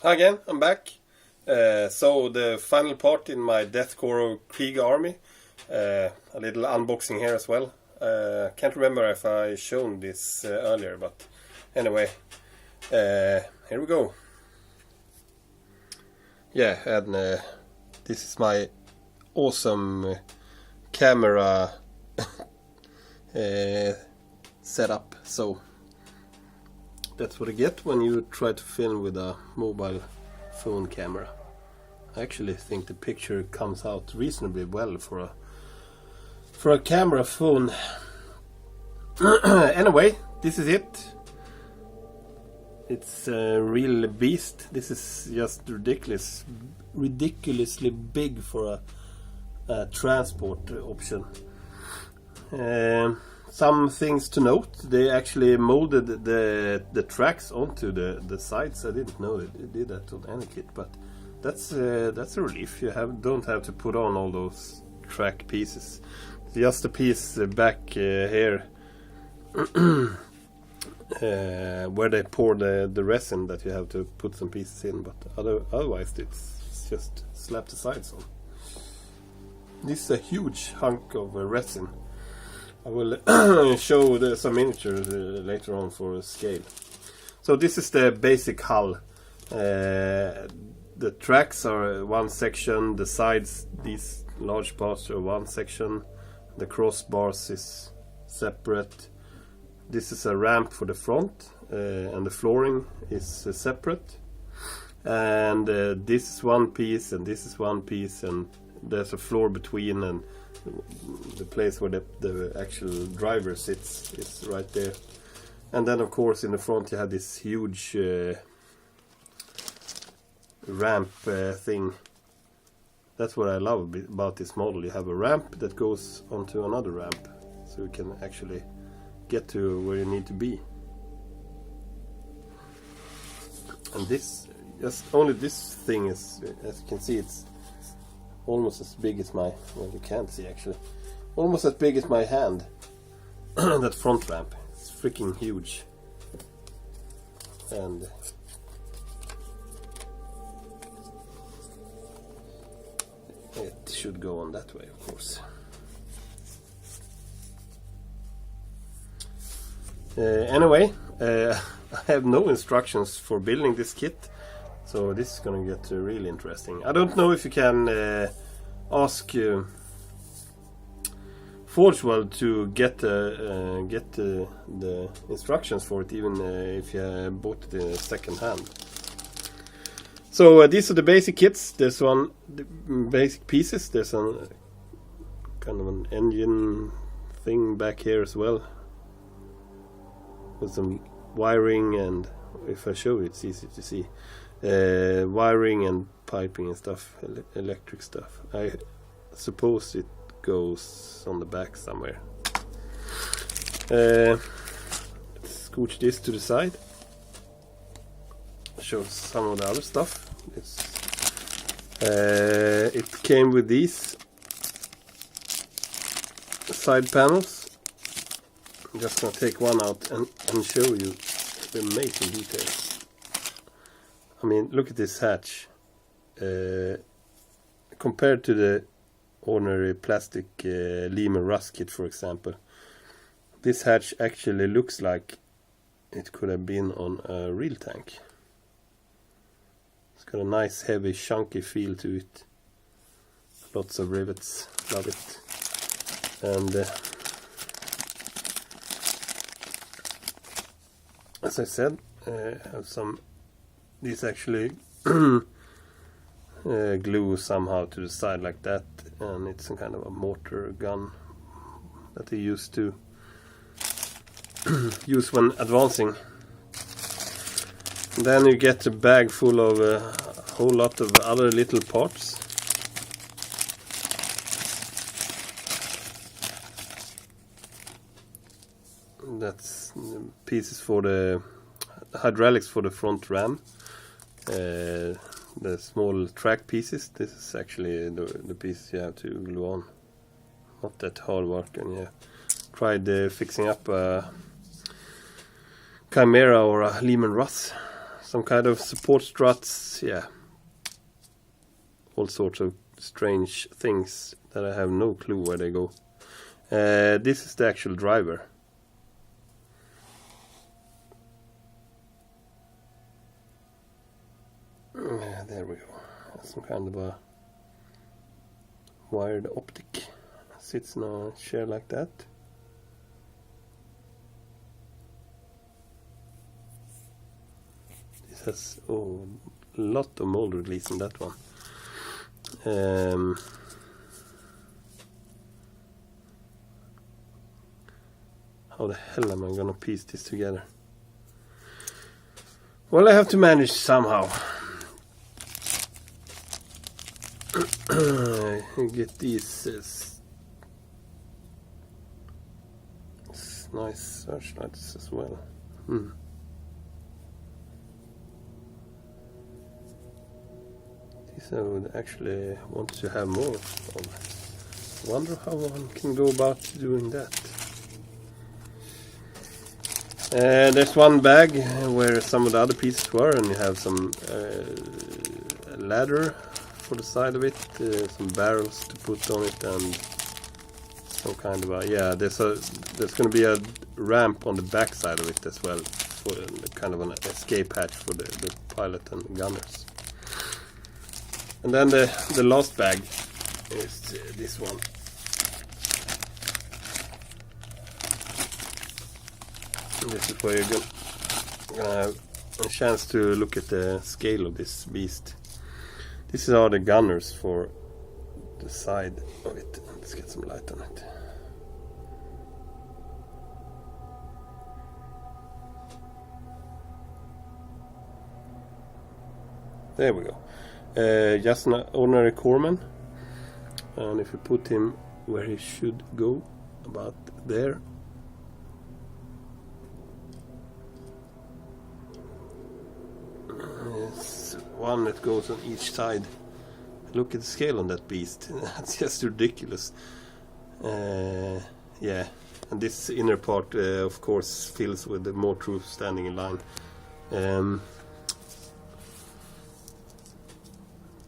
Hi again, I'm back. So the final part in my Death Korps of Krieg army. A little unboxing here as well. Can't remember if I shown this earlier, but anyway, here we go. Yeah, and this is my awesome camera setup. So that's what you get when you try to film with a mobile phone camera. I actually think the picture comes out reasonably well for a camera phone. Anyway, this is it. It's a real beast. This is just ridiculously big for a transport option. Some things to note: they actually molded the tracks onto the sides. I didn't know it did that on any kit, but that's a relief. You don't have to put on all those track pieces. Just a piece back here where they pour the resin that you have to put some pieces in, but otherwise it's just slap the sides on. This is a huge hunk of resin. I will show some miniatures later on for scale. So this is the basic hull. The tracks are one section, the sides, these large parts are one section, the crossbars is separate. This is a ramp for the front, and the flooring is separate. And this is one piece, and this is one piece, and there's a floor between, and the place where the actual driver sits is right there. And then of course in the front you have this huge ramp thing. That's what I love about this model. You have a ramp that goes onto another ramp, so you can actually get to where you need to be. And this, just only this thing is, as you can see, it's almost as big as my, well, you can't see actually, almost as big as my hand. That front ramp, it's freaking huge. And it should go on that way, of course. Anyway, I have no instructions for building this kit, so this is going to get really interesting. I don't know if you can ask Forge World to get the instructions for it, even if you bought it second hand. So these are the basic kits. There's the basic pieces. There's a kind of an engine thing back here as well, with some wiring, and if I show it, it's easy to see. Wiring and piping and stuff, electric stuff. I suppose it goes on the back somewhere. Let's scooch this to the side. Show some of the other stuff. It came with these side panels. I'm just gonna take one out and show you the amazing details. I mean, look at this hatch. Compared to the ordinary plastic Lehman Russ kit, for example, this hatch actually looks like it could have been on a real tank. It's got a nice, heavy, chunky feel to it. Lots of rivets. Love it. And as I said, have some. These actually glue somehow to the side like that, and it's some kind of a mortar gun that they used to use when advancing. And then you get a bag full of a whole lot of other little parts. That's pieces for the hydraulics for the front ram. The small track pieces. This is actually the pieces you have to glue on. Not that hard work, and yeah, tried fixing up a Chimera or a Lehman Russ. some kind of support struts, yeah. All sorts of strange things that I have no clue where they go. This is the actual driver. There we go. Some kind of a wired optic. Sits in a chair like that. This has a lot of mold release in that one. How the hell am I gonna piece this together? Well, I have to manage somehow. Get these nice searchlights as well. These I would actually want to have more of. Wonder how one can go about doing that. There's one bag where some of the other pieces were, and you have some ladder for the side of it, some barrels to put on it, and some kind of a there's going to be a ramp on the back side of it as well, for kind of an escape hatch for the pilot and gunners. And then the last bag is this one. This is where you're gonna have a chance to look at the scale of this beast. These are the gunners for the side of it. Let's get some light on it. There we go. Just an ordinary corpsman. And if you put him where he should go, about there. One that goes on each side. Look at the scale on that beast. That's just ridiculous. Yeah, and this inner part of course fills with more troops standing in line.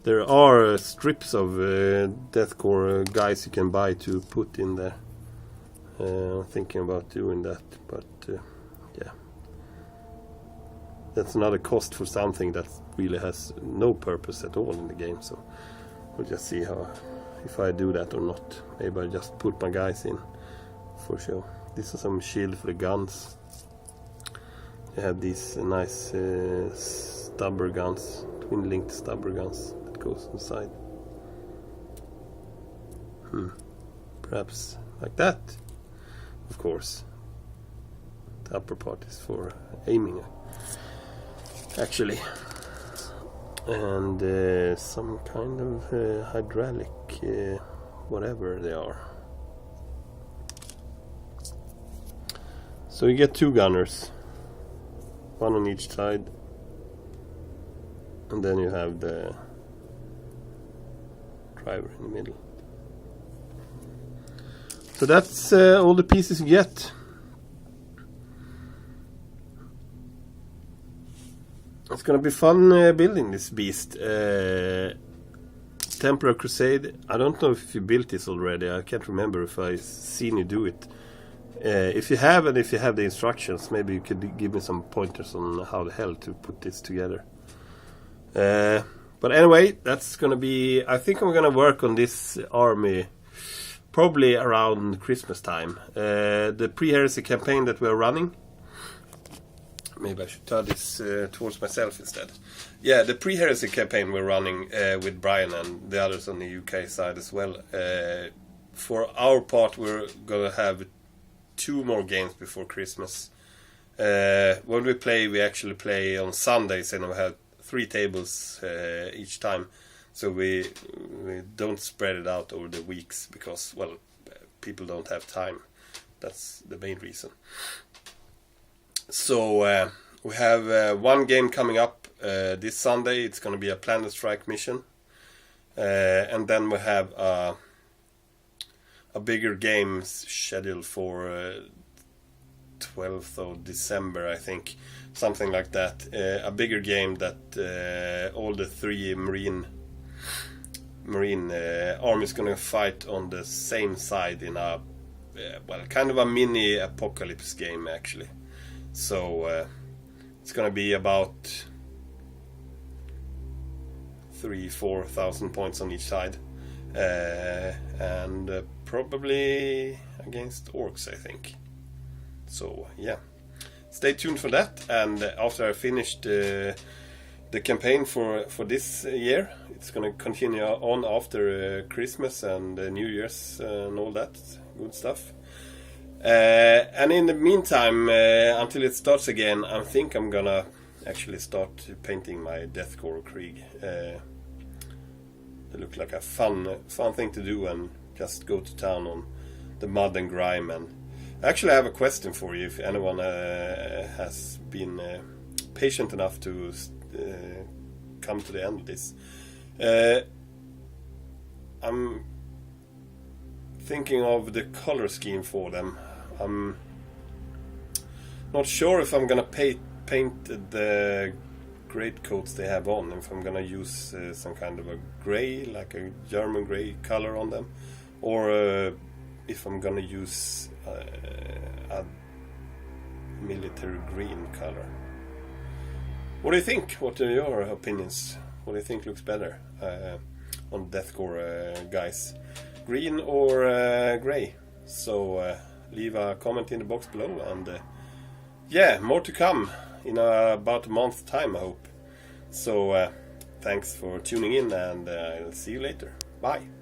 There are strips of Death Korps guys you can buy to put in there. I'm thinking about doing that, but yeah. That's another cost for something that really has no purpose at all in the game, so we'll just see if I do that or not. Maybe I just put my guys in for sure. This is some shield for the guns. They have these nice stubber guns, twin-linked stubber guns that goes inside. Perhaps like that. Of course, the upper part is for aiming. Actually, and some kind of hydraulic whatever they are. So you get two gunners, one on each side, and then you have the driver in the middle. So that's all the pieces you get. It's gonna be fun building this beast. Temporal Crusade. I don't know if you built this already. I can't remember if I've seen you do it. If you have, and if you have the instructions, maybe you could give me some pointers on how the hell to put this together. But anyway, that's gonna be. I think I'm gonna work on this army probably around Christmas time. The pre-heresy campaign that we're running. Maybe I should turn this towards myself instead. Yeah, the pre-heresy campaign we're running with Brian and the others on the UK side as well. For our part, we're going to have 2 more games before Christmas. When we play, we actually play on Sundays, and we have 3 tables each time. So we don't spread it out over the weeks because, well, people don't have time. That's the main reason. So we have 1 game coming up this Sunday. It's going to be a Planet Strike mission. And then we have a bigger game scheduled for 12th of December, I think, something like that. A bigger game that all the 3 Marine armies gonna fight on the same side in a well, kind of a mini apocalypse game actually. So it's gonna be about 3,000-4,000 points on each side, and probably against orcs, I think. So yeah, stay tuned for that. And after I finished the campaign for this year, it's gonna continue on after Christmas and New Year's and all that good stuff. And in the meantime, until it starts again, I think I'm gonna actually start painting my Death Korps of Krieg. It looked like a fun thing to do, and just go to town on the mud and grime. And actually I have a question for you, if anyone has been patient enough to come to the end of this. I'm thinking of the color scheme for them. I'm not sure if I'm gonna paint the greatcoats they have on, if I'm gonna use some kind of a grey, like a German grey color on them, or if I'm gonna use a military green color. What do you think? What are your opinions? What do you think looks better on Death Korps, guys? Green or grey? So leave a comment in the box below, and yeah, more to come in about a month's time, I hope. So thanks for tuning in, and I'll see you later. Bye.